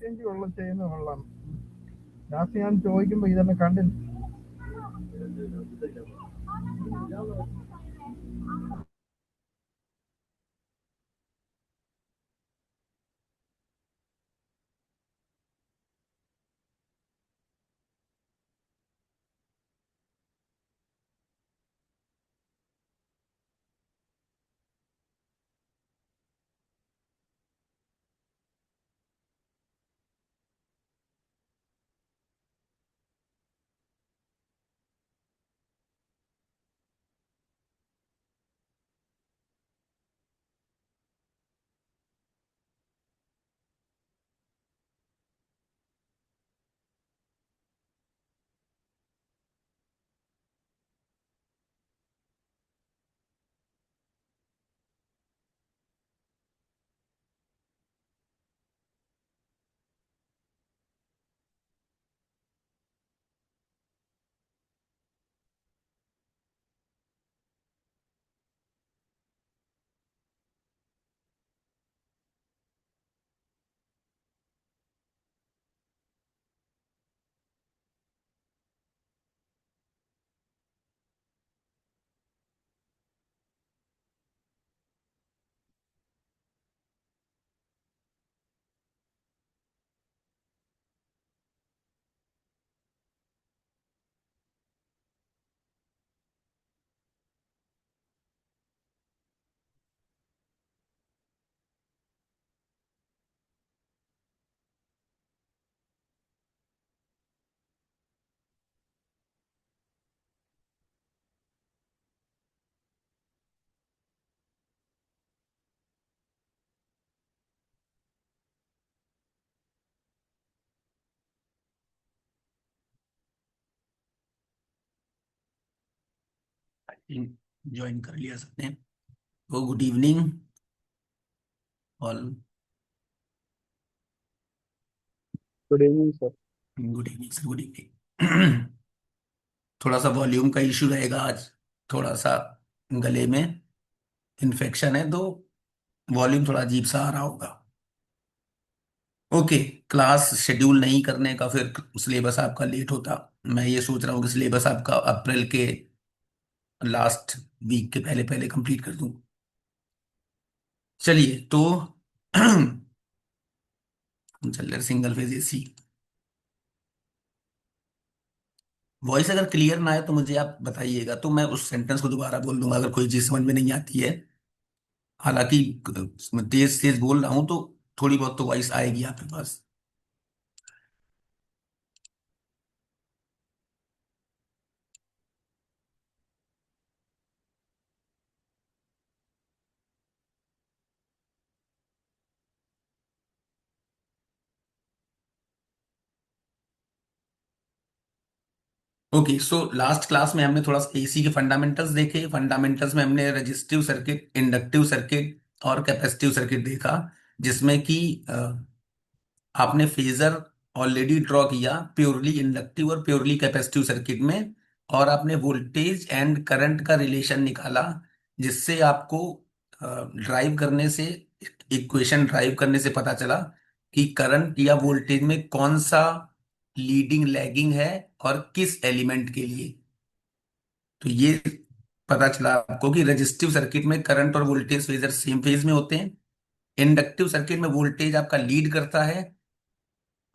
Change ചെയ്യുന്നത് കൊള്ളാം. Last ഞാൻ ചോദിക്കുമ്പോ ഇതൊന്നും കണ്ടില്ല. ज्वाइन कर लिया सबने। तो good evening all. Good evening sir. Good evening sir, good evening. थोड़ा सा वॉल्यूम का इशू रहेगा आज। थोड़ा सा गले में इन्फेक्शन है तो वॉल्यूम थोड़ा अजीब सा आ रहा होगा। ओके। क्लास शेड्यूल नहीं करने का फिर सिलेबस आपका लेट होता। मैं ये सोच रहा हूँ कि सिलेबस आपका अप्रैल के लास्ट वीक के पहले पहले कंप्लीट कर दूं। चलिए तो चल रहे सिंगल फेज एसी। वॉइस अगर क्लियर ना आए तो मुझे आप बताइएगा, तो मैं उस सेंटेंस को दोबारा बोल दूंगा अगर कोई चीज समझ में नहीं आती है। हालांकि मैं तेज तेज बोल रहा हूं तो थोड़ी बहुत तो वॉइस आएगी आपके पास। ओके, सो लास्ट क्लास में हमने थोड़ा सा एसी के फंडामेंटल्स देखे। फंडामेंटल्स में हमने रेजिस्टिव सर्किट, इंडक्टिव सर्किट और कैपेसिटिव सर्किट देखा, जिसमें कि आपने फेजर ऑलरेडी ड्रॉ किया प्योरली इंडक्टिव और प्योरली कैपेसिटिव सर्किट में, और आपने वोल्टेज एंड करंट का रिलेशन निकाला, जिससे आपको ड्राइव करने से, इक्वेशन ड्राइव करने से पता चला कि करंट या वोल्टेज में कौन सा लीडिंग लैगिंग है और किस एलिमेंट के लिए। तो ये पता चला आपको कि रेजिस्टिव सर्किट में करंट और वोल्टेज फेजर सेम फेज में होते हैं। इंडक्टिव सर्किट में वोल्टेज आपका लीड करता है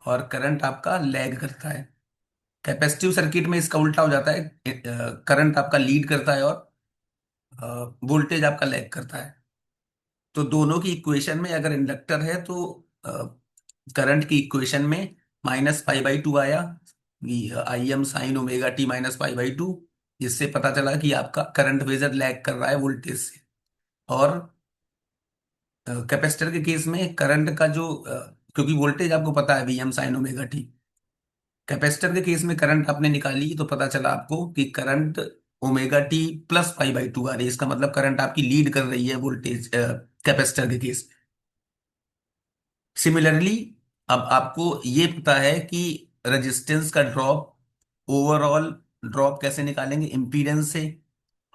और करंट आपका लैग करता है। कैपेसिटिव सर्किट में इसका उल्टा हो जाता है, करंट आपका लीड करता है और वोल्टेज आपका लैग करता है। तो दोनों की इक्वेशन में अगर इंडक्टर है तो करंट की इक्वेशन में -π/2 आया, Im साइन ओमेगा टी -π/2, जिससे पता चला कि आपका करंट फेजर लैग कर रहा है वोल्टेज से। और कैपेसिटर के केस में करंट का जो क्योंकि वोल्टेज आपको पता है Vm sign omega T, capacitor के केस में करंट आपने निकाली तो पता चला आपको कि करंट ओमेगा टी +π/2 आ रही है। इसका मतलब करंट आपकी लीड कर रही है वोल्टेज कैपेसिटर के केस। सिमिलरली अब आपको ये पता है कि रेजिस्टेंस का ड्रॉप, ओवरऑल ड्रॉप कैसे निकालेंगे, इम्पीडेंस से।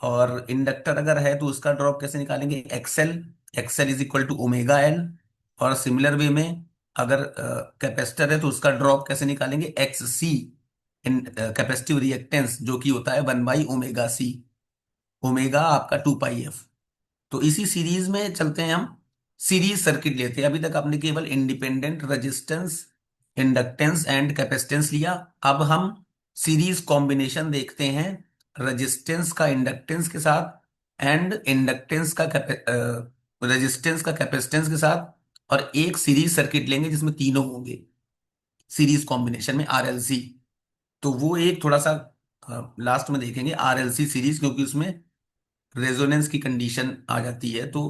और इंडक्टर अगर है तो उसका ड्रॉप कैसे निकालेंगे, XL. XL is equal to omega L. और सिमिलर वे में अगर कैपेसिटर है तो उसका ड्रॉप कैसे निकालेंगे, X C in capacitive reactance, जो कि होता है 1/ओमेगा सी। ओमेगा आपका 2 पाई एफ। तो इसी सीरीज में चलते हैं हम। सीरीज सर्किट लेते हैं। अभी तक आपने केवल independent resistance, inductance and capacitance लिया। अब हम सीरीज कॉम्बिनेशन देखते हैं, रेजिस्टेंस का इंडक्टेंस के साथ एंड इंडक्टेंस का रेजिस्टेंस का कैपेसिटेंस के साथ। और एक सीरीज सर्किट लेंगे जिसमें तीनों होंगे सीरीज कॉम्बिनेशन में, आरएलसी। तो वो एक थोड़ा सा लास्ट में देखेंगे आरएलसी सीरीज, क्योंकि उसमें रेजोनेंस की कंडीशन आ जाती है। तो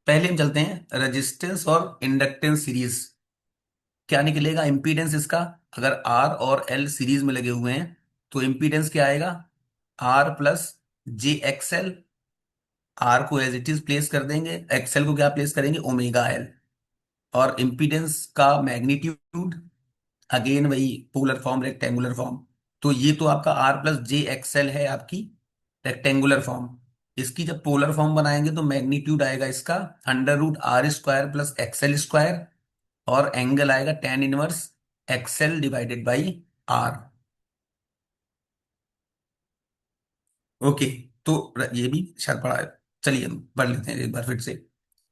पहले हम चलते हैं रेजिस्टेंस और इंडक्टेंस सीरीज। क्या निकलेगा इंपीडेंस इसका, अगर आर और एल सीरीज में लगे हुए हैं तो इंपीडेंस क्या आएगा, आर प्लस जे एक्सएल। आर को एज इट इज प्लेस कर देंगे, एक्सएल को क्या प्लेस करेंगे, ओमेगा एल। और इंपीडेंस का मैग्नीट्यूड अगेन वही पोलर फॉर्म, रेक्टेंगुलर फॉर्म। तो ये तो आपका आर प्लस जे एक्सएल है आपकी रेक्टेंगुलर फॉर्म। इसकी जब पोलर फॉर्म बनाएंगे तो मैग्नीट्यूड आएगा इसका √r² प्लस एक्सएल स्क्वायर। और एंगल आएगा tan 1 XL divided by R. Okay. तो ये भी शायद पढ़ा है। चलिए हम पढ़ लेते हैं एक बार फिर से।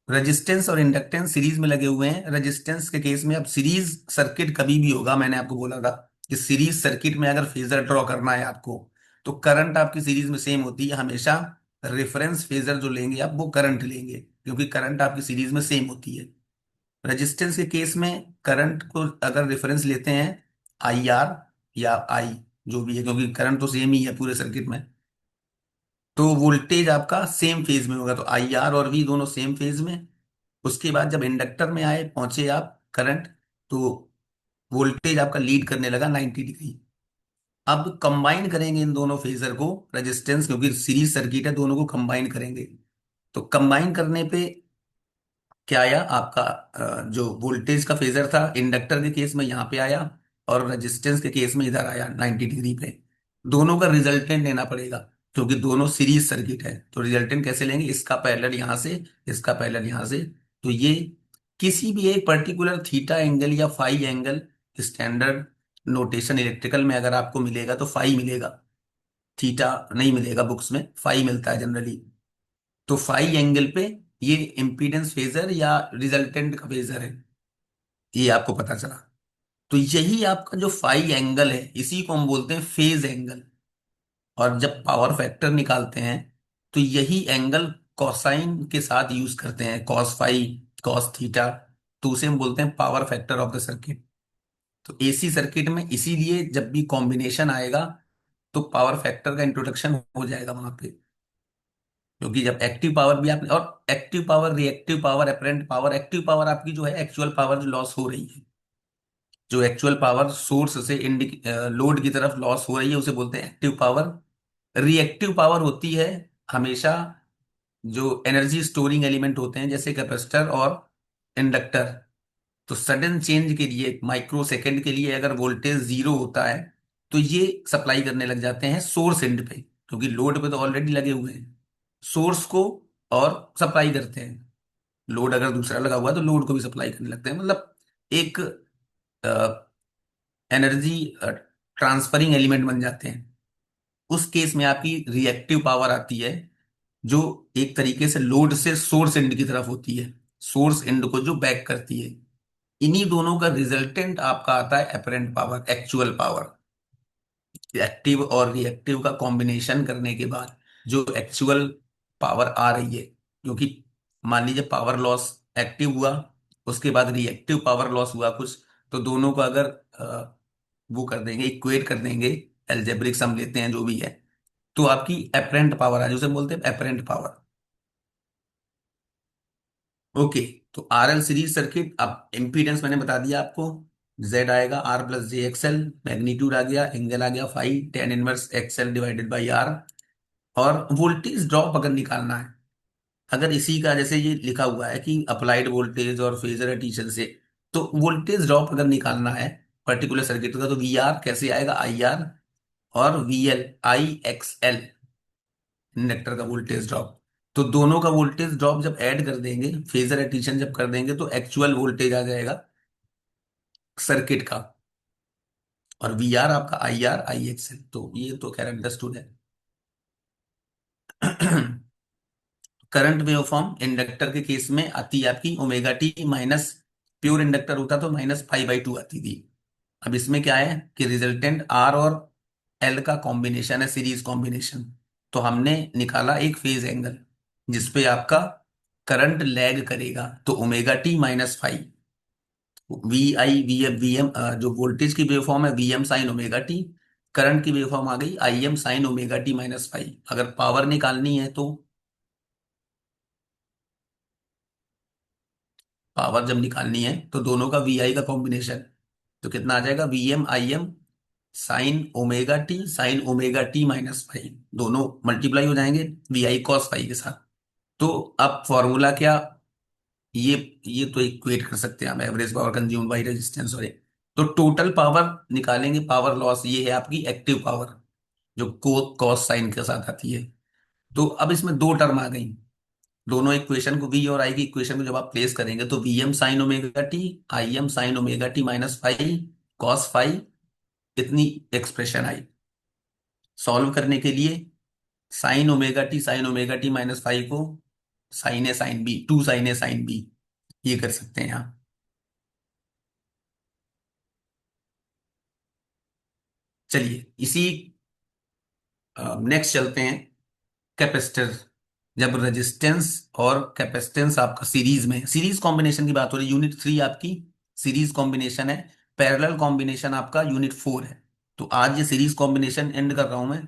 रेजिस्टेंस और इंडक्टेंस सीरीज में लगे हुए हैं। रेजिस्टेंस के केस में अब सीरीज सर्किट कभी भी होगा, मैंने आपको बोला था कि सीरीज सर्किट में अगर फेजर ड्रॉ करना है आपको, तो करंट आपकी सीरीज में सेम होती है हमेशा। रेफरेंस फेजर जो लेंगे आप वो करंट लेंगे, क्योंकि करंट आपकी सीरीज में सेम होती है। रेजिस्टेंस के केस में करंट को अगर रेफरेंस लेते हैं आई आर या आई, जो भी है, क्योंकि करंट तो सेम ही है पूरे सर्किट में, तो वोल्टेज आपका सेम फेज में होगा। तो आई आर और वी दोनों सेम फेज में। उसके बाद जब इंडक्टर में आए पहुंचे आप करंट, तो वोल्टेज आपका लीड करने लगा 90 डिग्री। अब कंबाइन करेंगे इन दोनों फेजर को, रेजिस्टेंस क्योंकि सीरीज सर्किट है, दोनों को कंबाइन करेंगे। तो कंबाइन करने पे क्या आया आपका, जो वोल्टेज का फेजर था इंडक्टर के केस में यहाँ पे आया, और रेजिस्टेंस के केस में इधर आया 90 डिग्री पे। दोनों का रिजल्टेंट लेना पड़ेगा, क्योंकि दोनों सीरीज सर्किट है। तो रिजल्टेंट कैसे लेंगे, इसका पैरेलल यहाँ से, इसका पैरेलल यहाँ से। तो ये किसी भी एक पर्टिकुलर थीटा एंगल या phi angle, standard notation electrical में अगर आपको मिलेगा तो फाई मिलेगा, थीटा नहीं मिलेगा, बुक्स में फाई मिलता है जनरली। तो फाई एंगल पे ये इम्पीडेंस फेजर या रिजल्टेंट का फेजर है, ये आपको पता चला। तो यही आपका जो फाई एंगल है इसी को हम बोलते हैं फेज एंगल। और जब पावर फैक्टर निकालते हैं तो यही एंगल कॉसाइन के साथ यूज करते हैं, कॉस फाई, कॉस थीटा। तो उसे हम बोलते हैं power factor of the circuit. तो एसी सर्किट में इसीलिए जब भी कॉम्बिनेशन आएगा तो पावर फैक्टर का इंट्रोडक्शन हो जाएगा वहां पे। क्योंकि जब एक्टिव पावर भी आपने, और active power, reactive power, apparent power, active power आपकी जो है एक्चुअल पावर जो लॉस हो रही है, जो एक्चुअल पावर सोर्स से लोड की तरफ लॉस हो रही है, उसे बोलते हैं एक्टिव पावर। रिएक्टिव पावर होती है हमेशा जो एनर्जी स्टोरिंग एलिमेंट होते हैं जैसे कैपेसिटर और इंडक्टर। तो सडन चेंज के लिए, माइक्रो सेकेंड के लिए अगर वोल्टेज 0 होता है तो ये सप्लाई करने लग जाते हैं सोर्स एंड पे, क्योंकि लोड पे तो ऑलरेडी लगे हुए हैं सोर्स को, और सप्लाई करते हैं। लोड अगर दूसरा लगा हुआ है तो लोड को भी सप्लाई करने लगते हैं। मतलब एक एनर्जी ट्रांसफरिंग एलिमेंट बन जाते हैं। उस केस में आपकी रिएक्टिव पावर आती है, जो एक तरीके से लोड से सोर्स एंड की तरफ होती है, सोर्स एंड को जो बैक करती है। इन्हीं दोनों का रिजल्टेंट आपका आता है apparent power, actual power. Active और रिएक्टिव का कॉम्बिनेशन करने के बाद जो एक्चुअल पावर आ रही है, क्योंकि मान लीजिए पावर लॉस एक्टिव हुआ, उसके बाद रिएक्टिव पावर लॉस हुआ कुछ, तो दोनों को अगर वो कर देंगे, इक्वेट कर देंगे, एल्जेब्रिक सम लेते हैं जो भी है, तो आपकी एपरेंट पावर आ जाए, उसे बोलते हैं एपरेंट पावर। ओके। तो आरएल सीरीज सर्किट, अब इम्पीडेंस मैंने बता दिया आपको, जेड आएगा आर प्लस जे एक्सएल, मैग्नीट्यूड आ गया, एंगल आ गया phi, tan 1 XL divided by R. और वोल्टेज ड्रॉप अगर निकालना है, अगर इसी का जैसे ये लिखा हुआ है कि अप्लाइड वोल्टेज और फेजर एडिशन से, तो वोल्टेज ड्रॉप अगर निकालना है पर्टिकुलर सर्किट का, तो वी आर कैसे आएगा, आई आर और V L I x L, inductor का वोल्टेज ड्रॉप। तो दोनों का वोल्टेज ड्रॉप जब ऐड कर देंगे, फेजर एडिशन जब कर देंगे, तो एक्चुअल वोल्टेज आ जाएगा सर्किट का, और वी आर आपका आई आर आई एक्सएल। तो ये तो खैर अंडरस्टूड है। करंट वेवफॉर्म इंडक्टर के केस में आती है आपकी omega T minus, pure inductor होता तो माइनस पाई बाई टू आती थी। अब इसमें क्या है कि रिजल्टेंट आर और एल का कॉम्बिनेशन है, सीरीज कॉम्बिनेशन। तो हमने निकाला एक फेज एंगल जिसपे आपका करंट लैग करेगा, तो omega T minus five, V I V M, जो वोल्टेज की वेवफॉर्म है V M sine omega T, current की वेवफॉर्म आ गई I M sine omega T minus five. अगर पावर निकालनी है तो पावर जब निकालनी है तो दोनों का वी आई का कॉम्बिनेशन, तो कितना आ जाएगा V M I M sine omega T minus five, दोनों मल्टीप्लाई हो जाएंगे वी आई कॉस फाइव के साथ। तो अब फॉर्मूला क्या, ये ये तो इक्वेट कर सकते हैं हम, average power consumed by resistance और तो टोटल पावर निकालेंगे, पावर लॉस ये है आपकी एक्टिव पावर जो कॉस साइन के साथ आती है। तो अब इसमें दो टर्म आ गई, दोनों इक्वेशन को वी और आई की इक्वेशन को जब आप प्लेस करेंगे तो V M sine omega t I M sine omega T minus five cos five, इतनी एक्सप्रेशन आई। सॉल्व करने के लिए sine omega T minus five को sine A sine B, two sine A sine B, ये कर सकते हैं यहाँ। चलिए इसी नेक्स्ट चलते हैं, कैपेसिटर। जब रेजिस्टेंस और कैपेसिटेंस आपका सीरीज में, सीरीज कॉम्बिनेशन की बात हो रही है, यूनिट थ्री आपकी सीरीज कॉम्बिनेशन है, पैरेलल कॉम्बिनेशन आपका यूनिट फोर है। तो आज ये सीरीज कॉम्बिनेशन एंड कर रहा हूं मैं।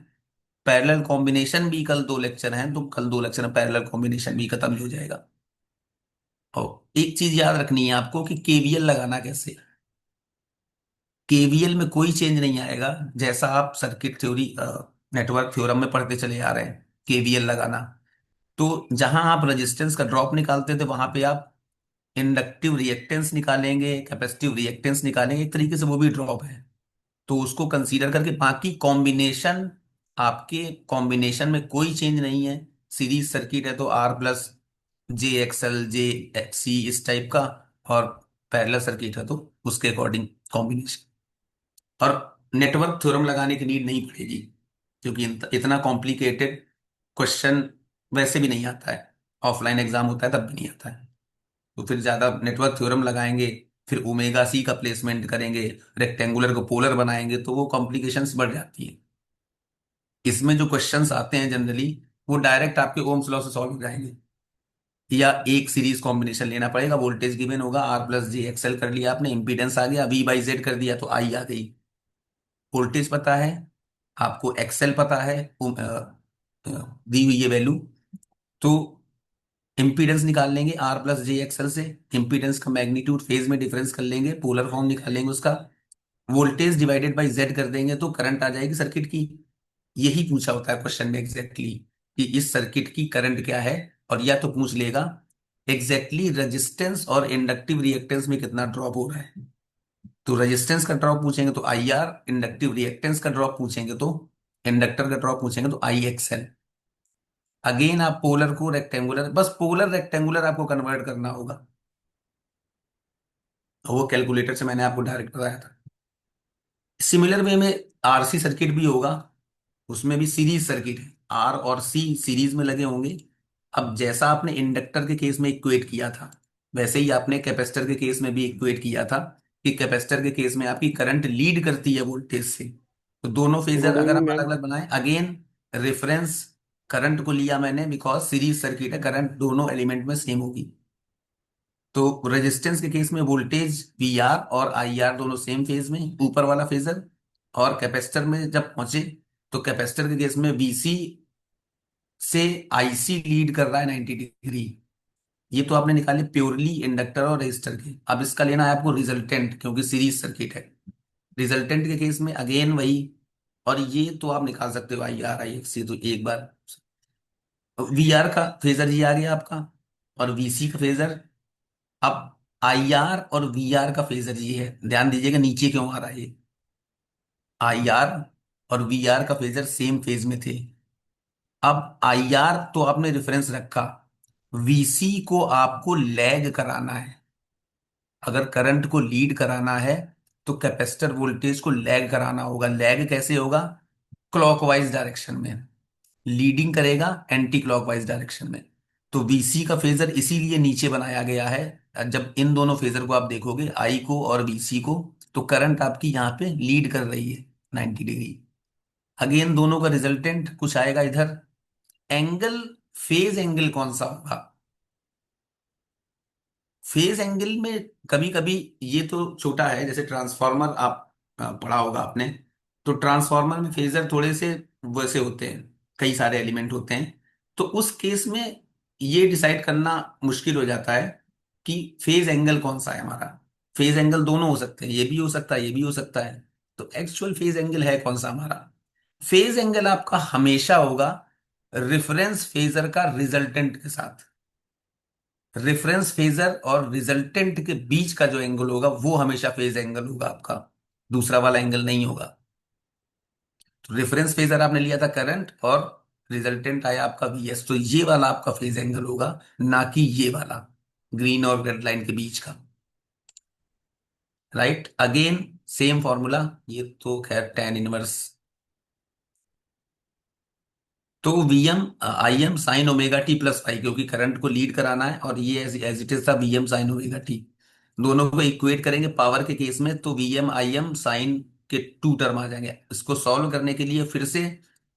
पैरेलल कॉम्बिनेशन भी कल दो लेक्चर हैं, तो कल दो लेक्चर में पैरेलल कॉम्बिनेशन भी खत्म हो जाएगा। और एक चीज याद रखनी है आपको कि केवीएल लगाना कैसे है। केवीएल में कोई चेंज नहीं आएगा, जैसा आप सर्किट थ्योरी नेटवर्क थ्योरम में पढ़ते चले आ रहे हैं, केवीएल लगाना। तो जहां आप रेजिस्टेंस का ड्रॉप निकालते थे वहां पे आप इंडक्टिव रिएक्टेंस निकालेंगे, कैपेसिटिव रिएक्टेंस निकालेंगे, एक तरीके से वो भी ड्रॉप है। तो उसको कंसीडर करके बाकी कॉम्बिनेशन, आपके कॉम्बिनेशन में कोई चेंज नहीं है। सीरीज सर्किट है तो आर प्लस जे एक्सएल जे एक्स सी इस टाइप का, और पैरेलल सर्किट है तो उसके अकॉर्डिंग कॉम्बिनेशन। और नेटवर्क थ्योरम लगाने की नीड नहीं पड़ेगी, क्योंकि इतना कॉम्प्लिकेटेड क्वेश्चन वैसे भी नहीं आता है, ऑफलाइन एग्जाम होता है तब भी नहीं आता है। तो फिर ज्यादा नेटवर्क थ्योरम लगाएंगे, फिर ओमेगा सी का प्लेसमेंट करेंगे, रेक्टेंगुलर को पोलर बनाएंगे, तो वो कॉम्प्लिकेशंस बढ़ जाती है। इसमें जो क्वेश्चंस आते हैं जनरली वो डायरेक्ट आपके ओम्स लॉ से सॉल्व हो जाएंगे, या एक सीरीज कॉम्बिनेशन लेना पड़ेगा, वोल्टेज गिवन होगा आर प्लस जी एक्सएल कर लिया आपने, इंपीडेंस आ गया वी बाई जेड कर दिया तो आई आ गई। वोल्टेज पता है आपको, एक्सएल पता है, दी हुई ये वैल्यू, तो इंपीडेंस निकाल लेंगे आर प्लस जे एक्सएल से, इंपीडेंस का मैग्नीट्यूड फेज में डिफरेंस कर लेंगे, पोलर फॉर्म निकालेंगे उसका, वोल्टेज डिवाइडेड बाय जेड कर देंगे तो करंट आ जाएगी सर्किट की। यही पूछा होता है क्वेश्चन में एग्जैक्टली कि इस सर्किट की करंट क्या है। और या तो पूछ लेगा एग्जैक्टली रेजिस्टेंस और इंडक्टिव रिएक्टेंस में कितना ड्रॉप हो रहा है। तो रेजिस्टेंस का ड्रॉप पूछेंगे तो आई आर, इंडक्टिव रिएक्टेंस का ड्रॉप पूछेंगे तो इंडक्टर का ड्रॉप पूछेंगे तो आई एक्सएल। अगेन आप पोलर को रेक्टेंगुलर, बस पोलर रेक्टेंगुलर आपको कन्वर्ट करना होगा, वो कैलकुलेटर से मैंने आपको डायरेक्ट बताया था। सिमिलर वे में आरसी सर्किट भी होगा, उसमें भी सीरीज सर्किट है, आर और सी सीरीज में लगे होंगे। अब जैसा आपने इंडक्टर के केस में इक्वेट किया था वैसे ही आपने कैपेसिटर के केस में भी इक्वेट किया था, कि कैपेसिटर के केस में आपकी करंट लीड करती है वोल्टेज से। तो दोनों फेजर गुड अगर इवनिंग आप अलग मैम। अलग बनाए, अगेन रेफरेंस करंट को लिया मैंने बिकॉज सीरीज सर्किट है, करंट दोनों एलिमेंट में सेम होगी। तो रेजिस्टेंस के केस में वोल्टेज वी आर और आई आर दोनों सेम फेज में, ऊपर वाला फेजर। और कैपेसिटर में जब पहुंचे तो कैपेसिटर के केस में वीसी से आईसी लीड कर रहा है 90 डिग्री। ये तो आपने निकाले प्योरली इंडक्टर और रेजिस्टर के। अब इसका लेना है आपको रिजल्टेंट, क्योंकि सीरीज सर्किट है। रिजल्टेंट के केस में अगेन वही, और ये तो आप निकाल सकते हो आई आर आई एक्स से, तो एक बार वी आर का फेजर ये आ गया आपका, और वीसी का फेजर। अब आई आर और वी आर का फेजर ये है, ध्यान दीजिएगा नीचे क्यों आ रहा है ये। आई आर और वी आर का फेजर सेम फेज में थे। अब आई आर तो आपने रेफरेंस रखा, वीसी को आपको लैग कराना है। अगर करंट को लीड कराना है तो कैपेसिटर वोल्टेज को लैग कराना होगा। लैग कैसे होगा? क्लॉकवाइज डायरेक्शन में लीडिंग करेगा, एंटी क्लॉकवाइज डायरेक्शन में। तो वीसी का फेजर इसीलिए नीचे बनाया गया है। जब इन दोनों फेजर को आप देखोगे, आई को और वीसी को, तो करंट आपकी यहाँ पे लीड कर रही है 90 डिग्री। अगेन दोनों का रिजल्टेंट कुछ आएगा इधर। एंगल, फेज एंगल कौन सा होगा? फेज एंगल में कभी कभी, ये तो छोटा है, जैसे ट्रांसफार्मर आप पढ़ा होगा आपने, तो ट्रांसफार्मर में फेजर थोड़े से वैसे होते हैं, कई सारे एलिमेंट होते हैं। तो उस केस में ये डिसाइड करना मुश्किल हो जाता है कि फेज एंगल कौन सा है हमारा। फेज एंगल दोनों हो सकते हैं, ये भी हो सकता है, ये भी हो सकता है। तो एक्चुअल फेज एंगल है कौन सा हमारा? फेज एंगल आपका हमेशा होगा रेफरेंस फेजर का रिजल्टेंट के साथ। रेफरेंस फेजर और रिजल्टेंट के बीच का जो एंगल होगा वो हमेशा फेज एंगल होगा आपका, दूसरा वाला एंगल नहीं होगा। तो रेफरेंस फेजर आपने लिया था करंट, और रिजल्टेंट आया आपका वीएस, तो ये वाला आपका फेज एंगल होगा, ना कि ये वाला ग्रीन और रेड लाइन के बीच का। राइट, अगेन सेम फॉर्मूला, ये तो खैर tan इनवर्स। तो VM I M sine omega T plus phi, क्योंकि करंट को लीड कराना है, और ये एज इट इज था वीएम साइन ओमेगा टी। दोनों को इक्वेट करेंगे पावर के केस में, तो वीएम आई एम साइन के टू टर्म आ जाएंगे। इसको सॉल्व करने के लिए फिर से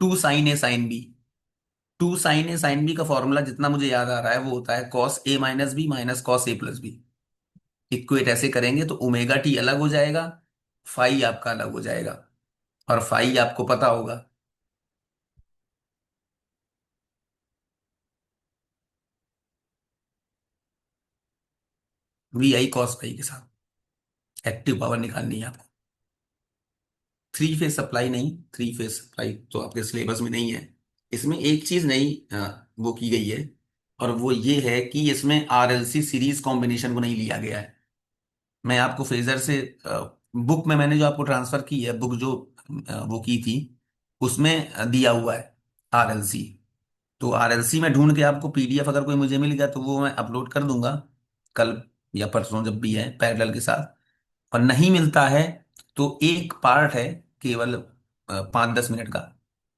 two sine A sine B. Two sine A sine B का फॉर्मूला जितना मुझे याद आ रहा है वो होता है cos A minus B minus cos A plus B. Equate ऐसे करेंगे तो ओमेगा टी अलग हो जाएगा, फाई आपका अलग हो जाएगा, और फाई आपको पता होगा। वी आई कॉस फाई के साथ एक्टिव पावर निकालनी है आपको। थ्री फेज सप्लाई नहीं, थ्री फेज सप्लाई तो आपके सिलेबस में नहीं है। इसमें एक चीज नहीं वो की गई है, और वो ये है कि इसमें आरएलसी सीरीज कॉम्बिनेशन को नहीं लिया गया है। मैं आपको फेजर से बुक में मैंने जो आपको ट्रांसफर की है, बुक जो वो की थी, उसमें दिया हुआ है आरएलसी। तो आरएलसी में ढूंढ के आपको पीडीएफ अगर कोई मुझे मिल गया तो वो मैं अपलोड कर दूंगा कल या परसों, जब भी है, पैरेलल के साथ। और नहीं मिलता है तो एक पार्ट है केवल 5-10 मिनट का,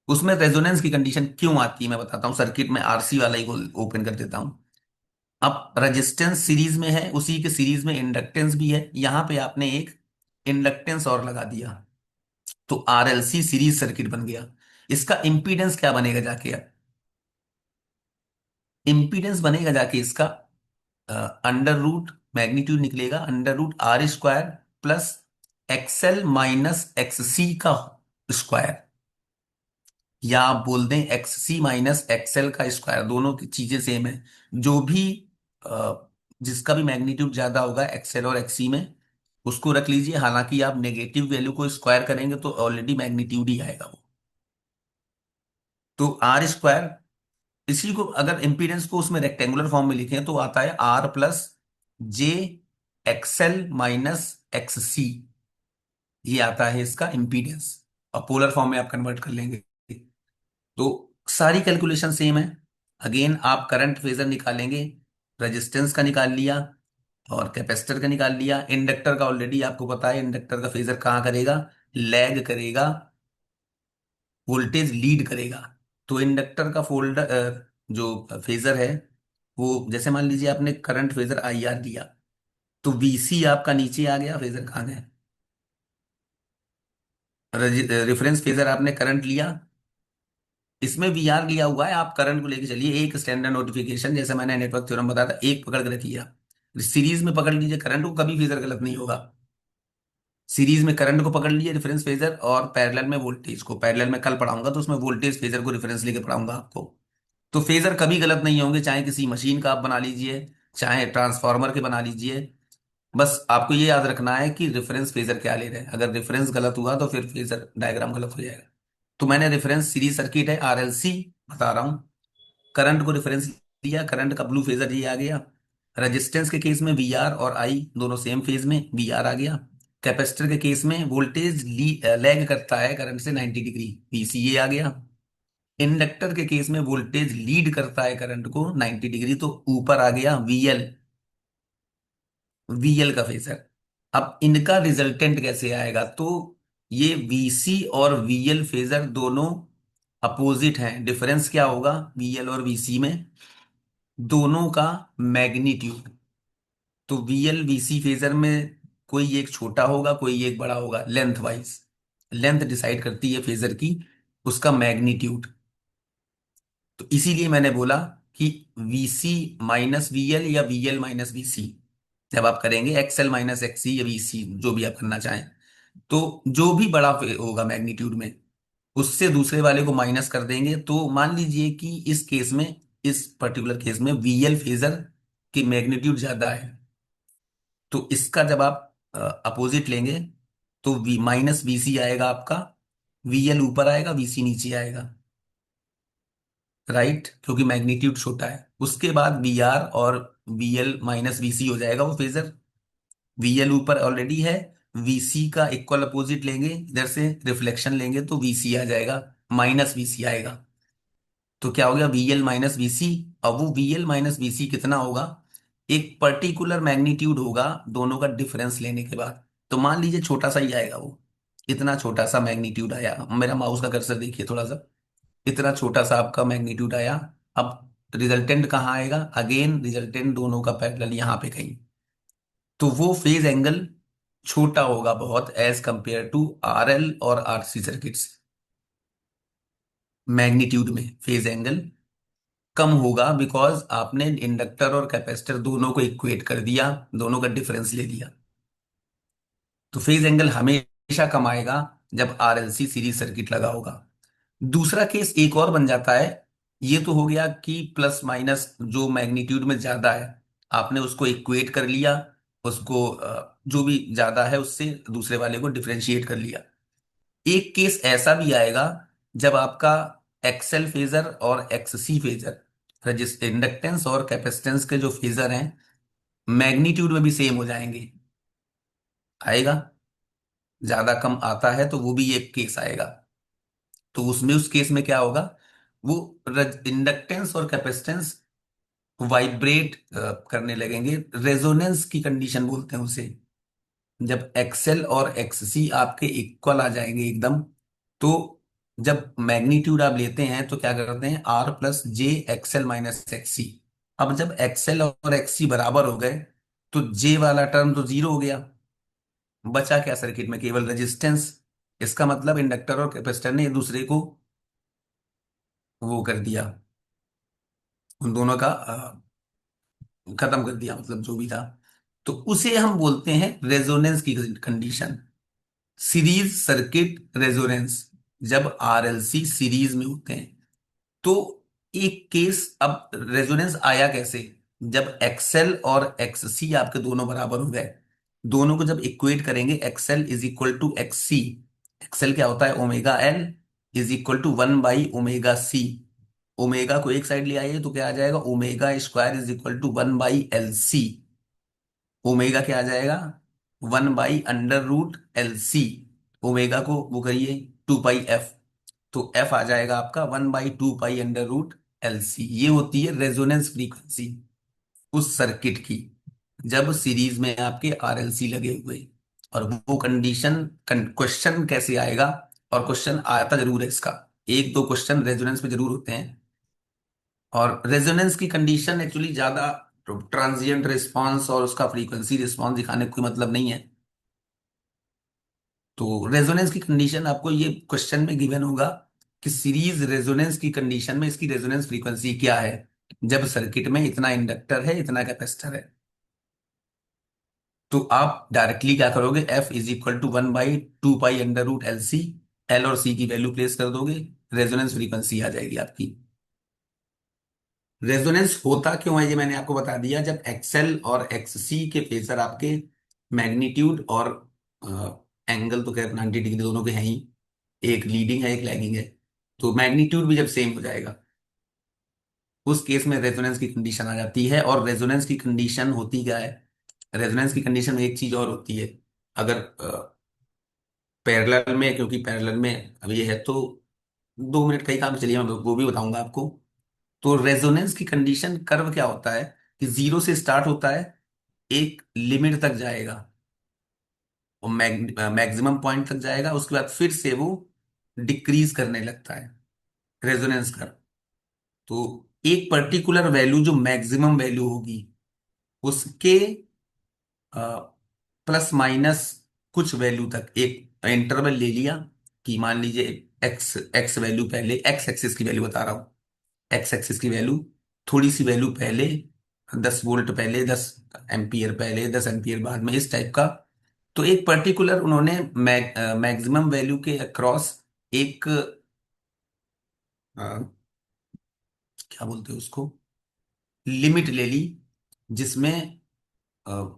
उसमें रेजोनेंस की कंडीशन क्यों आती है मैं बताता हूँ। सर्किट में आरसी वाला ही ओपन कर देता हूँ। अब रेजिस्टेंस सीरीज में है, उसी के सीरीज में इंडक्टेंस भी है, यहां पे आपने एक इंडक्टेंस और लगा दिया, तो आरएलसी सीरीज सर्किट बन गया। इसका इंपीडेंस क्या बनेगा जाके? अब इंपीडेंस बनेगा जाके इसका अंडर रूट, मैग्नीट्यूड निकलेगा under root R square plus XL minus XC का स्क्वायर, या आप बोल दें एक्ससी माइनस एक्सएल का स्क्वायर, दोनों की चीजें सेम है। जो भी जिसका भी मैग्नीट्यूड ज्यादा होगा एक्सएल और एक्ससी में, उसको रख लीजिए। हालांकि आप नेगेटिव वैल्यू को स्क्वायर करेंगे तो ऑलरेडी मैग्नीट्यूड ही आएगा वो। तो आर स्क्वायर, इसी को अगर इंपीडेंस को उसमें रेक्टेंगुलर फॉर्म में लिखें तो आता है आर प्लस जे एक्सएल माइनस एक्ससी, ये आता है इसका इंपीडेंस। और पोलर फॉर्म में आप कन्वर्ट कर लेंगे तो सारी कैलकुलेशन सेम है। अगेन आप करंट फेजर निकालेंगे, रेजिस्टेंस का निकाल लिया और कैपेसिटर का निकाल लिया। इंडक्टर का ऑलरेडी आपको पता है, इंडक्टर का फेजर कहाँ करेगा? लैग करेगा, वोल्टेज लीड करेगा। तो इंडक्टर का जो फेजर है, वो जैसे मान लीजिए आपने करंट फेजर आई आर लिया, तो वीसी आपका नीचे आ गया, फेजर कहाँ गए? रेफरेंस फेजर आपने करंट लिया, इसमें वीआर लिया हुआ है, आप करंट को लेके चलिए। एक स्टैंडर्ड नोटिफिकेशन, जैसे मैंने नेटवर्क थ्योरम बताया था, एक पकड़ के रखिए आप। सीरीज में पकड़ लीजिए करंट को, कभी फेजर गलत नहीं होगा। सीरीज में करंट को पकड़ लीजिए रेफरेंस फेजर, और पैरेलल में वोल्टेज को। पैरेलल में कल पढ़ाऊंगा तो उसमें वोल्टेज फेजर को रेफरेंस लेके पढ़ाऊंगा आपको। तो फेजर कभी गलत नहीं होंगे, चाहे किसी मशीन का आप बना लीजिए, चाहे ट्रांसफार्मर के बना लीजिए। बस आपको ये याद रखना है कि रेफरेंस फेजर क्या ले रहे हैं। अगर रेफरेंस गलत हुआ तो फिर फेजर डायग्राम गलत हो जाएगा। तो मैंने रेफरेंस सीरीज सर्किट है आरएलसी बता रहा हूं, करंट को रेफरेंस लिया, करंट का ब्लू फेजर ये आ गया। रेजिस्टेंस के केस में वीआर और आई दोनों सेम फेज में, वीआर आ गया। कैपेसिटर के केस में वोल्टेज लैग करता है करंट से 90 डिग्री, वीसीए आ गया। इंडक्टर के केस में वोल्टेज लीड करता है करंट को 90 डिग्री, तो ऊपर आ गया वीएल, वीएल का फेजर। अब इनका रिजल्टेंट कैसे आएगा? तो ये वीसी और वीएल फेजर दोनों अपोजिट हैं। डिफरेंस क्या होगा वीएल और वीसी में? दोनों का मैग्नीट्यूड। तो वीएल वीसी फेजर में कोई एक छोटा होगा, कोई एक बड़ा होगा, लेंथ वाइज। लेंथ डिसाइड करती है फेजर की, उसका मैग्नीट्यूड। तो इसीलिए मैंने बोला कि वीसी माइनस वीएल या वीएल माइनस वीसी, जब आप करेंगे एक्सएल माइनस एक्ससी या वीसी, जो भी आप करना चाहें, तो जो भी बड़ा होगा मैग्नीट्यूड में, उससे दूसरे वाले को माइनस कर देंगे। तो मान लीजिए कि इस केस में, इस पर्टिकुलर केस में वीएल फेजर की मैग्नीट्यूड ज्यादा है, तो इसका जब आप अपोजिट लेंगे तो वी माइनस वीसी आएगा आपका, वीएल ऊपर आएगा, वीसी नीचे आएगा। राइट, क्योंकि मैग्नीट्यूड छोटा है। उसके बाद वी आर और वीएल माइनस वीसी हो जाएगा वो फेजर। वीएल ऊपर ऑलरेडी है, वीसी का इक्वल अपोजिट लेंगे, इधर से रिफ्लेक्शन लेंगे तो वीसी आ जाएगा, माइनस वीसी आएगा। तो क्या हो गया वीएल माइनस वीसी। अब वो वीएल माइनस वीसी कितना होगा? एक पर्टिकुलर मैग्नीट्यूड होगा दोनों का डिफरेंस लेने के बाद। तो मान लीजिए छोटा सा ही आएगा वो, इतना छोटा सा मैग्नीट्यूड आया। मेरा माउस का कर्सर देखिए थोड़ा सा, इतना छोटा सा आपका मैग्नीट्यूड आया। अब रिजल्टेंट कहाँ आएगा? अगेन रिजल्टेंट दोनों का पैरेलल यहाँ पे कहीं। तो वो फेज एंगल छोटा होगा बहुत एज कंपेयर टू आरएल और आरसी सर्किट्स। मैग्नीट्यूड में फेज एंगल कम होगा, बिकॉज आपने इंडक्टर और कैपेसिटर दोनों को इक्वेट कर दिया, दोनों का डिफरेंस ले लिया। तो फेज एंगल हमेशा कम आएगा जब आरएलसी सीरीज सर्किट लगा होगा। दूसरा केस एक और बन जाता है। ये तो हो गया कि प्लस माइनस जो मैग्नीट्यूड में ज्यादा है, आपने उसको इक्वेट कर लिया, उसको जो भी ज्यादा है उससे दूसरे वाले को डिफरेंशिएट कर लिया। एक केस ऐसा भी आएगा जब आपका एक्सएल फेजर और एक्ससी फेजर, रजिस्टर इंडक्टेंस और कैपेसिटेंस के जो फेजर हैं, मैग्नीट्यूड में भी सेम हो जाएंगे। आएगा, ज्यादा कम आता है तो वो भी एक केस आएगा। तो उसमें उस केस में क्या होगा? वो इंडक्टेंस और कैपेसिटेंस वाइब्रेट करने लगेंगे। रेजोनेंस की कंडीशन बोलते हैं उसे। जब एक्सएल और एक्ससी आपके इक्वल आ जाएंगे एकदम, तो जब मैग्नीट्यूड आप लेते हैं तो क्या करते हैं? आर प्लस जे एक्सएल माइनस एक्ससी। अब जब एक्सएल और एक्ससी बराबर हो गए तो जे वाला टर्म तो जीरो हो गया, बचा क्या सर्किट में? केवल रेजिस्टेंस। इसका मतलब इंडक्टर और कैपेसिटर ने एक दूसरे को वो कर दिया, उन दोनों का खत्म कर दिया, मतलब जो भी था। तो उसे हम बोलते हैं रेजोनेंस की कंडीशन, सीरीज सर्किट रेजोनेंस। जब आरएलसी सीरीज में होते हैं तो एक केस, अब रेजोनेंस आया कैसे? जब एक्सएल और एक्ससी आपके दोनों बराबर हो गए, दोनों को जब इक्वेट करेंगे, XL is equal to XC. XL क्या होता है? Omega L is equal to 1/ओमेगा सी। ओमेगा को एक साइड ले आइए तो क्या आ जाएगा? Omega square is equal to 1/LC। Omega क्या आ जाएगा? 1/√LC। ओमेगा को वो करिए 2πf, तो एफ आ जाएगा आपका 1/2π√LC। ये होती है रेजोनेंस फ्रीक्वेंसी उस सर्किट की, जब सीरीज में आपके आरएलसी लगे हुए। और वो कंडीशन, क्वेश्चन कैसे आएगा? और क्वेश्चन आता जरूर है इसका, एक दो क्वेश्चन रेजोनेंस में जरूर होते हैं। और रेजोनेंस की कंडीशन एक्चुअली ज्यादा ट्रांजिएंट रिस्पांस और उसका फ्रीक्वेंसी रिस्पांस दिखाने का कोई मतलब नहीं है। तो रेजोनेंस की कंडीशन आपको ये क्वेश्चन में गिवन होगा कि सीरीज रेजोनेंस की कंडीशन में इसकी रेजोनेंस फ्रीक्वेंसी क्या है, जब सर्किट में इतना इंडक्टर है, इतना कैपेसिटर है। तो आप डायरेक्टली क्या करोगे? F is equal to 1/2π√LC। L और सी की वैल्यू प्लेस कर दोगे, रेजोनेंस फ्रीक्वेंसी आ जाएगी आपकी। रेजोनेंस होता क्यों है ये मैंने आपको बता दिया। जब एक्सएल और एक्ससी के फेजर आपके मैग्नीट्यूड और एंगल तो खैर 90 डिग्री दोनों के हैं ही, एक लीडिंग है एक लैगिंग है, तो मैग्नीट्यूड भी जब सेम हो जाएगा, उस केस में रेजोनेंस की कंडीशन आ जाती है। और रेजोनेंस की कंडीशन होती क्या है? रेजोनेंस की कंडीशन में एक चीज और होती है। अगर पैरेलल में, क्योंकि पैरेलल में अब ये है तो 2 मिनट का ही काम, चलिए मैं वो भी बताऊंगा आपको। तो रेजोनेंस की कंडीशन कर्व क्या होता है कि जीरो से स्टार्ट होता है, एक लिमिट तक जाएगा, और मैक्सिमम पॉइंट तक जाएगा, उसके बाद फिर से वो डिक्रीज करने लगता है रेजोनेंस कर। तो एक पर्टिकुलर वैल्यू जो मैक्सिमम वैल्यू होगी उसके प्लस माइनस कुछ वैल्यू तक एक इंटरवल ले लिया, कि मान लीजिए एक्स एक्स वैल्यू पहले, एक्स एक्सिस की वैल्यू बता रहा हूँ, एक्स एक्सिस की वैल्यू, थोड़ी सी वैल्यू पहले, 10 वोल्ट पहले, 10 एम्पियर पहले, 10 एम्पियर बाद में, इस टाइप का। तो एक पर्टिकुलर उन्होंने मैक्सिमम वैल्यू के अक्रॉस एक क्या बोलते हैं उसको, लिमिट ले ली, जिसमें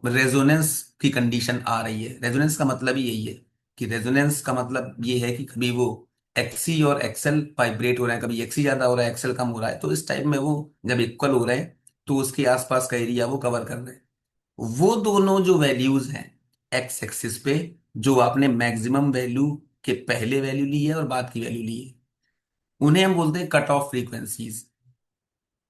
रेजोनेंस की कंडीशन आ रही है। रेजोनेंस का मतलब ही यही है, कि रेजोनेंस का मतलब ये है कि कभी वो एक्सी और एक्सएल वाइब्रेट हो रहे हैं, कभी एक्सी ज्यादा हो रहा है, एक्सएल कम हो रहा है, तो इस टाइप में वो जब इक्वल हो रहे हैं तो उसके आसपास का एरिया वो कवर कर रहे हैं। वो दोनों जो वैल्यूज हैं एक्स एक्सिस पे, जो आपने मैक्सिमम वैल्यू के पहले वैल्यू ली है और बाद की वैल्यू ली है, उन्हें हम बोलते हैं कट ऑफ फ्रीक्वेंसीज।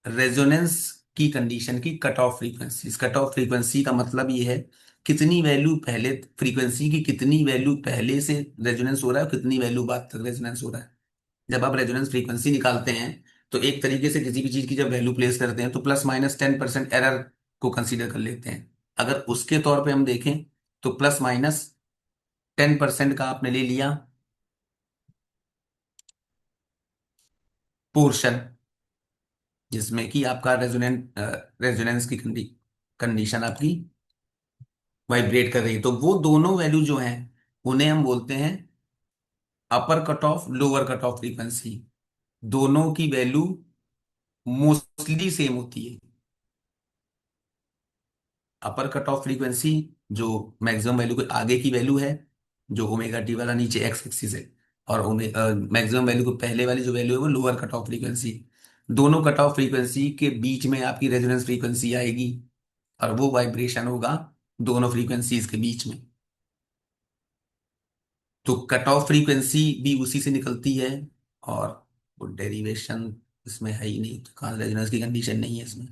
रेजोनेंस की कंडीशन की cut off frequencies, cut off frequency का मतलब ये है कितनी वैल्यू पहले, फ्रीक्वेंसी की कितनी वैल्यू पहले से रेजोनेंस हो रहा है और कितनी वैल्यू बाद तक रेजोनेंस हो रहा है। जब आप रेजोनेंस फ्रीक्वेंसी निकालते हैं तो एक तरीके से किसी भी चीज की जब वैल्यू प्लेस करते हैं तो ±10% एरर को कंसीडर कर लेते हैं। अगर उसके तौर पे हम देखें तो +10% का आपने ले लिया पोर्शन, जिसमें कि आपका रेजोनेंस की कंडीशन आपकी वाइब्रेट कर रही है, तो वो दोनों वैल्यू जो हैं उन्हें हम बोलते हैं upper cut off, lower cut off frequency. दोनों की वैल्यू मोस्टली सेम होती है। अपर कट ऑफ फ्रीक्वेंसी जो मैक्सिमम वैल्यू के आगे की वैल्यू है, जो ओमेगा टी वाला नीचे एक्स एक्सिस है, और मैक्सिमम वैल्यू को पहले वाली जो वैल्यू है वो लोअर कट ऑफ फ्रीक्वेंसी। दोनों कट ऑफ फ्रीक्वेंसी के बीच में आपकी रेजोनेंस फ्रीक्वेंसी आएगी, और वो वाइब्रेशन होगा दोनों फ्रीक्वेंसीज के बीच में। तो कट ऑफ फ्रीक्वेंसी भी उसी से निकलती है, और वो डेरिवेशन इसमें है ही नहीं, तो कहाँ रेजोनेंस की कंडीशन नहीं है इसमें।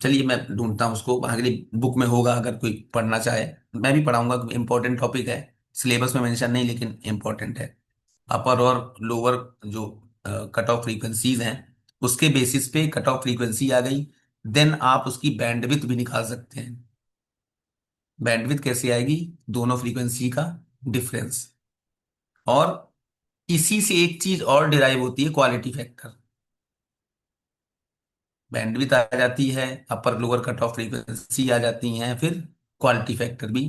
चलिए मैं ढूंढता हूँ उसको, अगली बुक में होगा अगर कोई पढ़ना चाहे। मैं भी पढ़ाऊंगा, इंपॉर्टेंट टॉपिक है, सिलेबस में मेंशन नहीं लेकिन इंपॉर्टेंट है। अपर और लोअर जो कट ऑफ फ्रीक्वेंसीज हैं उसके बेसिस पे कट ऑफ फ्रीक्वेंसी आ गई, देन आप उसकी बैंडविड्थ भी निकाल सकते हैं। बैंडविड्थ कैसे आएगी, दोनों फ्रीक्वेंसी का डिफरेंस। और इसी से एक चीज और डिराइव होती है, क्वालिटी फैक्टर। बैंडविड्थ आ जाती है, upper lower cut off frequency आ जाती हैं, फिर क्वालिटी फैक्टर भी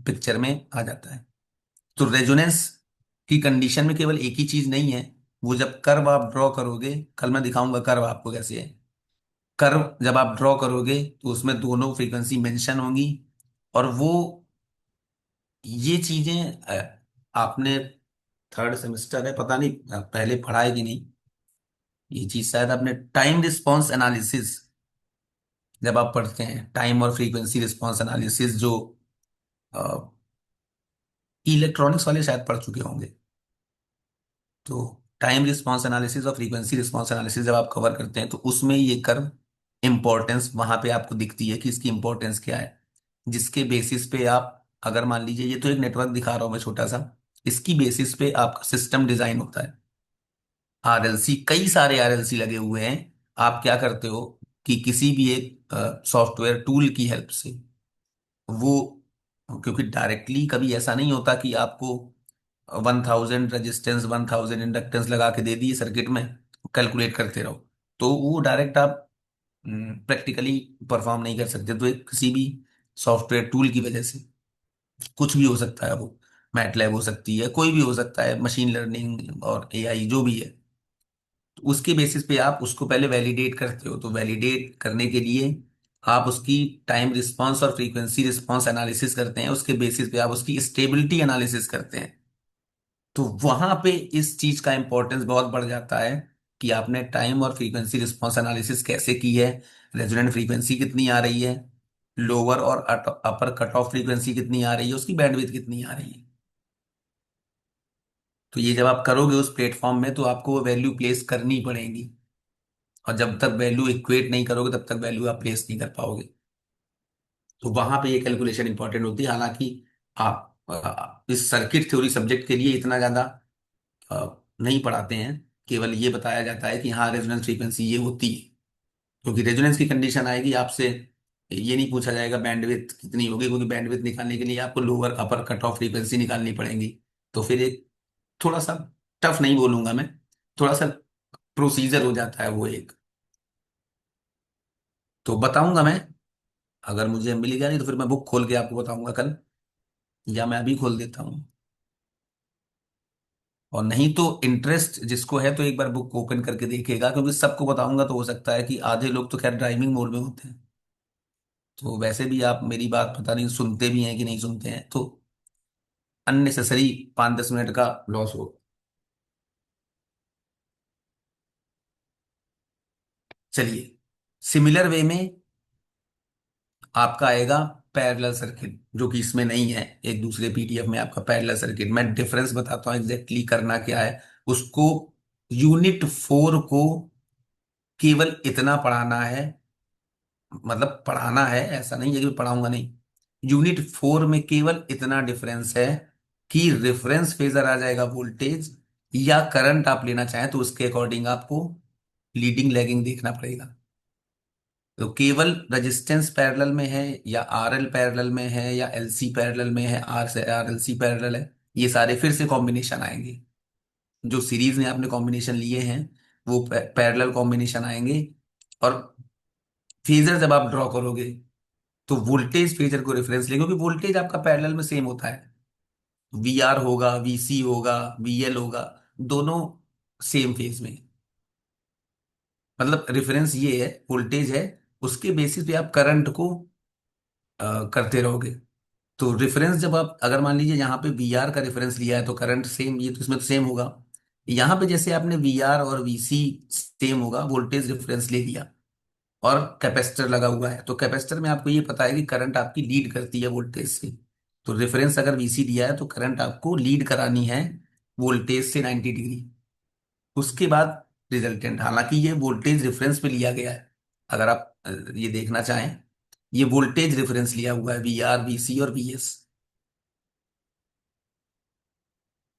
पिक्चर में आ जाता है। तो रेजोनेंस की कंडीशन में केवल एक ही चीज नहीं है, वो जब कर्व आप ड्रॉ करोगे, कल मैं दिखाऊंगा कर्व आपको कैसे है। कर्व जब आप ड्रॉ करोगे तो उसमें दोनों फ्रीक्वेंसी मेंशन होंगी, और वो ये चीजें आपने थर्ड सेमेस्टर है पता नहीं पहले पढ़ा है कि नहीं, ये चीज शायद आपने टाइम रिस्पॉन्स एनालिसिस जब आप पढ़ते हैं, टाइम और फ्रीक्वेंसी रिस्पॉन्स एनालिसिस, जो इलेक्ट्रॉनिक्स वाले शायद पढ़ चुके होंगे। तो टाइम रिस्पॉन्स एनालिसिस और फ्रीक्वेंसी रिस्पॉन्स एनालिसिस जब आप कवर करते हैं तो उसमें ये कर्व इंपॉर्टेंस वहां पे आपको दिखती है कि इसकी इंपॉर्टेंस क्या है, जिसके बेसिस पे आप, अगर मान लीजिए ये तो एक नेटवर्क दिखा रहा हूं मैं छोटा सा, इसकी बेसिस पे आपका सिस्टम डिजाइन होता है। आरएलसी, कई सारे आरएलसी लगे हुए हैं। आप क्या करते हो कि किसी भी एक सॉफ्टवेयर टूल की हेल्प से वो, क्योंकि डायरेक्टली कभी ऐसा नहीं होता कि आपको 1000 रेजिस्टेंस 1000 इंडक्टेंस लगा के दे दिए सर्किट में, कैलकुलेट करते रहो, तो वो डायरेक्ट आप प्रैक्टिकली परफॉर्म नहीं कर सकते। तो एक किसी भी सॉफ्टवेयर टूल की वजह से कुछ भी हो सकता है, वो मैटलैब हो सकती है, कोई भी हो सकता है, मशीन लर्निंग और एआई जो भी है, तो उसके बेसिस पे आप उसको पहले वैलिडेट करते हो। तो वैलिडेट करने के लिए आप उसकी टाइम रिस्पांस और फ्रीक्वेंसी रिस्पांस एनालिसिस करते हैं, उसके बेसिस पे आप उसकी स्टेबिलिटी एनालिसिस करते हैं। तो वहां पे इस चीज का इंपॉर्टेंस बहुत बढ़ जाता है कि आपने टाइम और फ्रीक्वेंसी रिस्पांस एनालिसिस कैसे की है, रेजोनेंट फ्रीक्वेंसी कितनी आ रही है, लोअर और अपर कट ऑफ फ्रीक्वेंसी कितनी आ रही है, उसकी बैंडविड्थ कितनी आ रही है। तो ये जब आप करोगे उस प्लेटफॉर्म में तो आपको वो वैल्यू प्लेस करनी पड़ेगी, और जब तक वैल्यू इक्वेट नहीं करोगे तब तक वैल्यू आप प्लेस नहीं कर पाओगे। तो वहां पे ये कैलकुलेशन इंपॉर्टेंट होती है। हालांकि आप इस सर्किट थ्योरी सब्जेक्ट के लिए इतना ज्यादा नहीं पढ़ाते हैं, केवल ये बताया जाता है कि हाँ रेजोनेंस फ्रीक्वेंसी ये होती है। क्योंकि रेजोनेंस की कंडीशन आएगी आपसे, ये नहीं पूछा जाएगा बैंडविड्थ कितनी होगी, क्योंकि बैंडविड्थ निकालने के लिए आपको lower upper cut off frequency निकालनी पड़ेगी। तो फिर एक थोड़ा सा टफ नहीं बोलूंगा मैं, थोड़ा सा प्रोसीजर हो जाता है वो एक। तो बताऊंगा मैं, अगर मुझे मिल गया, नहीं तो फिर मैं बुक खोल के आपको बताऊंगा कल, या मैं अभी खोल देता हूँ। और नहीं तो इंटरेस्ट जिसको है तो एक बार बुक ओपन करके देखेगा, क्योंकि सबको बताऊंगा तो हो सकता है कि आधे लोग तो खैर ड्राइविंग मोड में होते हैं, तो वैसे भी आप मेरी बात पता नहीं सुनते भी हैं कि नहीं सुनते हैं, तो अननेसेसरी 5-10 मिनट का लॉस हो। चलिए, सिमिलर वे में आपका आएगा पैरेलल सर्किट, जो कि इसमें नहीं है, एक दूसरे पीडीएफ में आपका पैरेलल सर्किट। मैं डिफरेंस बताता हूँ एग्जैक्टली करना क्या है उसको। यूनिट 4 को केवल इतना पढ़ाना है, मतलब पढ़ाना है, ऐसा नहीं है कि पढ़ाऊंगा नहीं। यूनिट 4 में केवल इतना डिफरेंस है कि रेफरेंस फेजर आ जाएगा वोल्टेज, या करंट आप लेना चाहें तो उसके अकॉर्डिंग आपको लीडिंग लैगिंग देखना पड़ेगा। तो केवल रेजिस्टेंस पैरेलल में है, या आरएल पैरेलल में है, या एलसी पैरेलल में है, आर से आर एल सी पैरेलल है, ये सारे फिर से कॉम्बिनेशन आएंगे। जो सीरीज में आपने कॉम्बिनेशन लिए हैं वो पैरेलल कॉम्बिनेशन आएंगे। और फेजर जब आप ड्रॉ करोगे तो वोल्टेज फेजर को रेफरेंस लेंगे, क्योंकि वोल्टेज आपका पैरेलल में सेम होता है। वी आर होगा, वीसी होगा, वीएल होगा, दोनों सेम फेज में। मतलब रेफरेंस ये है, वोल्टेज है, उसके बेसिस पे आप करंट को करते रहोगे। तो रेफरेंस जब आप, अगर मान लीजिए यहाँ पे वी आर का रेफरेंस लिया है तो करंट सेम, ये तो इसमें तो सेम होगा। यहाँ पे जैसे आपने वी आर और वीसी सेम होगा, वोल्टेज रेफरेंस ले लिया, और कैपेसिटर लगा हुआ है, तो कैपेसिटर में आपको ये पता है कि करंट आपकी लीड करती है वोल्टेज से। तो रेफरेंस अगर वीसी दिया है तो करंट आपको लीड करानी है वोल्टेज से 90 डिग्री। उसके बाद रिजल्टेंट, हालांकि ये वोल्टेज रेफरेंस पे लिया गया है, अगर आप ये देखना चाहें, ये वोल्टेज रेफरेंस लिया हुआ है, वी आर, वीसी और वीएस।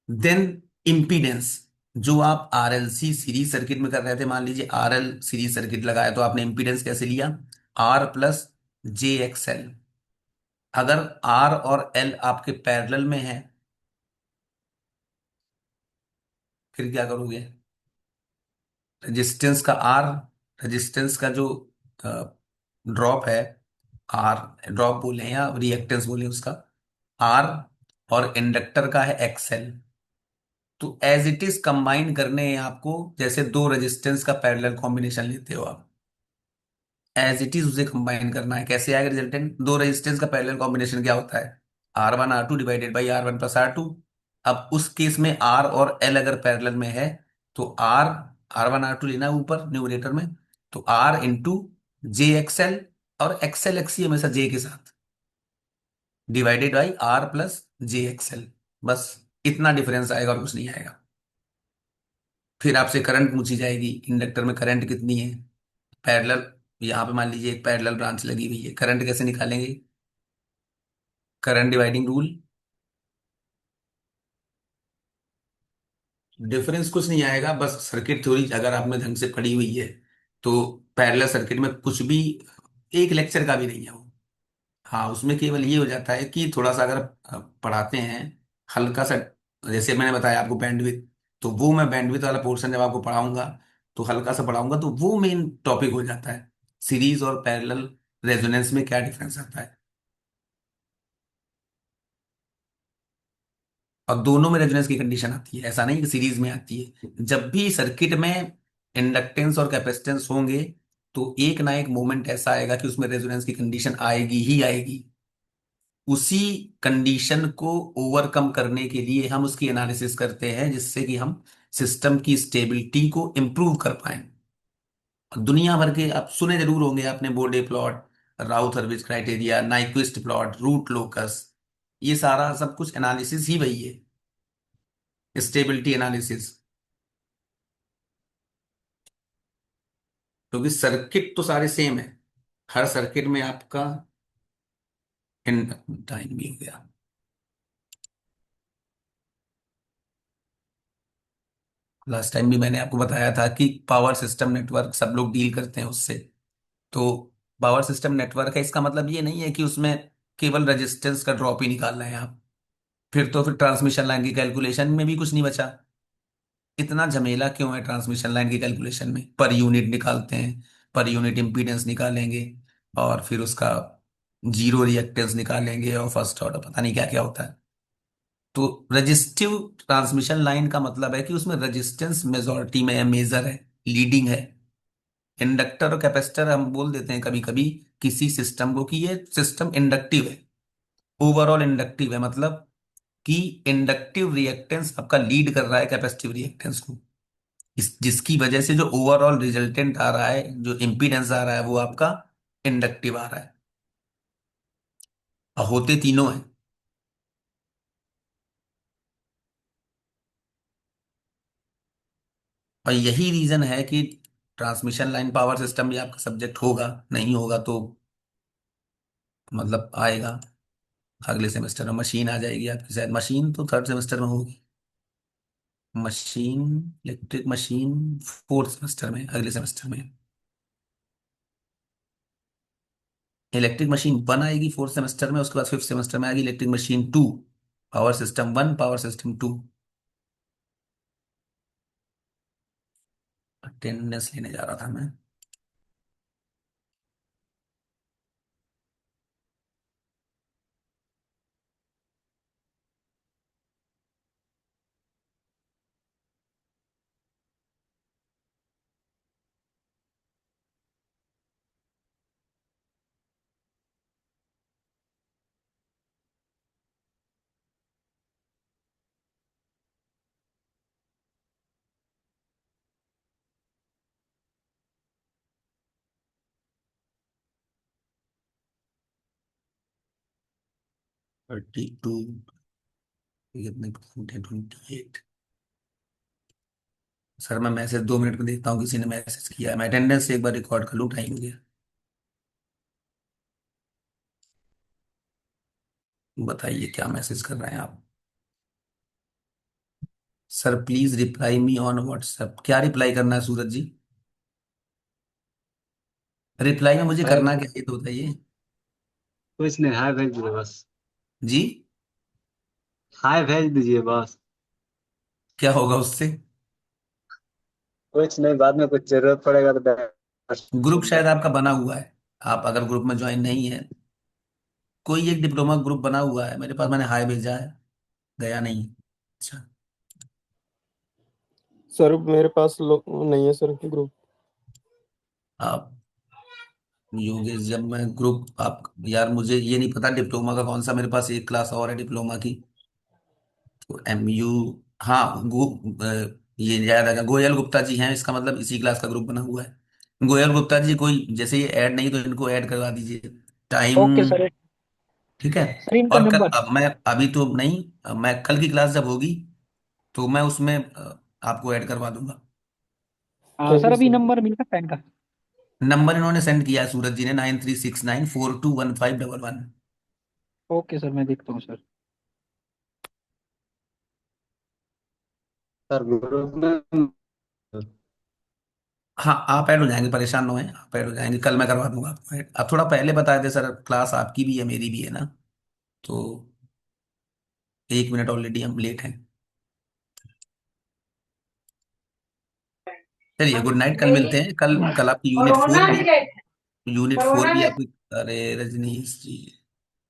देन इम्पीडेंस, जो आप आरएलसी सीरीज सर्किट में कर रहे थे, मान लीजिए आरएल सीरीज सर्किट लगाया, तो आपने इम्पीडेंस कैसे लिया, R plus J X L. अगर आर और एल आपके पैरेलल में है, फिर क्या करोगे, रेजिस्टेंस का आर, रेजिस्टेंस का जो ड्रॉप है, आर ड्रॉप बोले या रिएक्टेंस बोले उसका, आर, और इंडक्टर का है एक्सएल। तो एज इट इज कंबाइन करने हैं आपको, जैसे दो रेजिस्टेंस का पैरेलल कॉम्बिनेशन लेते हो आप, एज इट इज उसे कंबाइन करना है। कैसे आएगा रिजल्टेंट, दो रेजिस्टेंस का पैरेलल कॉम्बिनेशन क्या होता है, R1 R2 divided by R1 + R2। अब उस केस में आर और एल अगर पैरेलल में है तो R1 R2 लेना है ऊपर न्यूमरेटर में, तो R इंटू JXL, और एक्सएल एक्सी हमेशा जे के साथ, डिवाइडेड बाई R + JXL। बस इतना डिफरेंस आएगा और कुछ नहीं आएगा। फिर आपसे करंट पूछी जाएगी, इंडक्टर में करंट कितनी है, पैरेलल, यहाँ पे मान लीजिए एक पैरेलल ब्रांच लगी हुई है, करंट कैसे निकालेंगे, करंट डिवाइडिंग रूल। डिफरेंस कुछ नहीं आएगा, बस सर्किट थ्योरी अगर आपने ढंग से पढ़ी हुई है तो पैरेलल सर्किट में कुछ भी, एक लेक्चर का भी नहीं है वो। हाँ, उसमें केवल ये हो जाता है कि थोड़ा सा अगर पढ़ाते हैं हल्का सा, जैसे मैंने बताया आपको बैंडविड्थ, तो वो मैं बैंडविड्थ वाला पोर्शन जब आपको पढ़ाऊंगा तो हल्का सा पढ़ाऊंगा, तो वो मेन टॉपिक हो जाता है, सीरीज और पैरेलल रेजोनेंस में क्या डिफरेंस आता है। और दोनों में रेजोनेंस की कंडीशन आती है, ऐसा नहीं कि सीरीज में आती है। जब भी सर्किट में इंडक्टेंस और कैपेसिटेंस होंगे तो एक ना एक मोमेंट ऐसा आएगा कि उसमें रेजोनेंस की कंडीशन आएगी ही आएगी। उसी कंडीशन को ओवरकम करने के लिए हम उसकी एनालिसिस करते हैं, जिससे कि हम सिस्टम की स्टेबिलिटी को इंप्रूव कर पाए। दुनिया भर के आप सुने जरूर होंगे आपने, Bode plot, Routh Hurwitz criteria, Nyquist plot, root locus, ये सारा सब कुछ एनालिसिस ही वही है, स्टेबिलिटी एनालिसिस। क्योंकि सर्किट तो सारे सेम है, हर सर्किट में आपका इन टाइम भी हो गया। लास्ट टाइम भी मैंने आपको बताया था कि पावर सिस्टम नेटवर्क सब लोग डील करते हैं उससे। तो पावर सिस्टम नेटवर्क है, इसका मतलब ये नहीं है कि उसमें केवल रेजिस्टेंस का ड्रॉप ही निकालना है आप। फिर तो फिर ट्रांसमिशन लाइन की कैलकुलेशन में भी कुछ नहीं बचा। इतना झमेला क्यों है ट्रांसमिशन लाइन की कैलकुलेशन में? पर यूनिट निकालते हैं, पर यूनिट इम्पीडेंस निकालेंगे, और फिर उसका जीरो रिएक्टेंस निकालेंगे, और फर्स्ट ऑर्डर पता नहीं क्या क्या होता है। तो रजिस्टिव ट्रांसमिशन लाइन का मतलब है कि उसमें रेजिस्टेंस मेजॉरिटी में है, मेजर है, लीडिंग है। इंडक्टर और कैपेसिटर हम बोल देते हैं कभी कभी किसी सिस्टम को कि ये सिस्टम इंडक्टिव है, ओवरऑल इंडक्टिव है, मतलब कि इंडक्टिव रिएक्टेंस आपका लीड कर रहा है कैपेसिटिव रिएक्टेंस को। जिसकी वजह से जो ओवरऑल रिजल्टेंट आ रहा है, जो इम्पीडेंस आ रहा है, वो आपका इंडक्टिव आ रहा है। और होते तीनों हैं। और यही रीजन है कि ट्रांसमिशन लाइन पावर सिस्टम भी आपका सब्जेक्ट होगा, नहीं होगा तो मतलब आएगा अगले सेमेस्टर में। मशीन आ जाएगी आपकी, शायद मशीन तो थर्ड सेमेस्टर में होगी। Machine, electric machine fourth semester में, अगले सेमेस्टर में। इलेक्ट्रिक मशीन वन आएगी फोर्थ सेमेस्टर में, उसके बाद फिफ्थ सेमेस्टर में आएगी electric machine two, power system one, power system two. Attendance लेने जा रहा था मैं। 32, कितने परसेंट है? 28। सर मैं मैसेज 2 मिनट में देखता हूँ, किसी ने मैसेज किया है। मैं अटेंडेंस एक बार रिकॉर्ड कर लूँ, टाइम हो गया। बताइए क्या मैसेज कर रहे हैं आप? Sir please reply me on WhatsApp. क्या रिप्लाई करना है सूरज जी? रिप्लाई में मुझे हाय, करना क्या है ये तो बताइए। कुछ नहीं, हाय भेज दीजिए बस। जी? हाय भेज दीजिए बस। क्या होगा उससे? कुछ नहीं, बाद में कुछ जरूरत पड़ेगा तो ग्रुप मैसेज शायद कर। आपका बना हुआ है। आप अगर ग्रुप में ज्वाइन नहीं है, कोई एक डिप्लोमा ग्रुप बना हुआ है मेरे पास, मैंने हाय भेजा है, गया नहीं। अच्छा। सर मेरे पास नहीं है सर ग्रुप। आप योगेश, जब मैं ग्रुप आप, यार मुझे ये नहीं पता डिप्लोमा का कौन सा, मेरे पास एक क्लास और है डिप्लोमा की, तो MU। हाँ ये याद आएगा, गोयल गुप्ता जी हैं, इसका मतलब इसी क्लास का ग्रुप बना हुआ है। गोयल गुप्ता जी, कोई जैसे ये ऐड नहीं तो इनको ऐड करवा दीजिए। Time okay sir. ठीक है। सर इनका और कल, नंबर। अब मैं अभी तो नहीं, मैं कल की क्लास जब होगी तो मैं उसमें आपको ऐड करवा दूंगा। हाँ थैंक सर, यू अभी सर। नंबर मिल सकता है इनका। नंबर इन्होंने सेंड किया है सूरज जी ने, 9369421511। ओके सर, मैं देखता हूँ सर। सर ग्रुप में। हाँ आप ऐड हो जाएंगे, परेशान ना हो, आप ऐड हो जाएंगे, कल मैं करवा दूंगा आपको ऐड। आप थोड़ा पहले बता दे सर, क्लास आपकी भी है मेरी भी है ना, तो 1 मिनट ऑलरेडी हम लेट हैं। चलिए गुड नाइट, कल मिलते हैं। कल कल आपकी यूनिट 4 भी, यूनिट 4 भी आपकी। अरे रजनीश जी।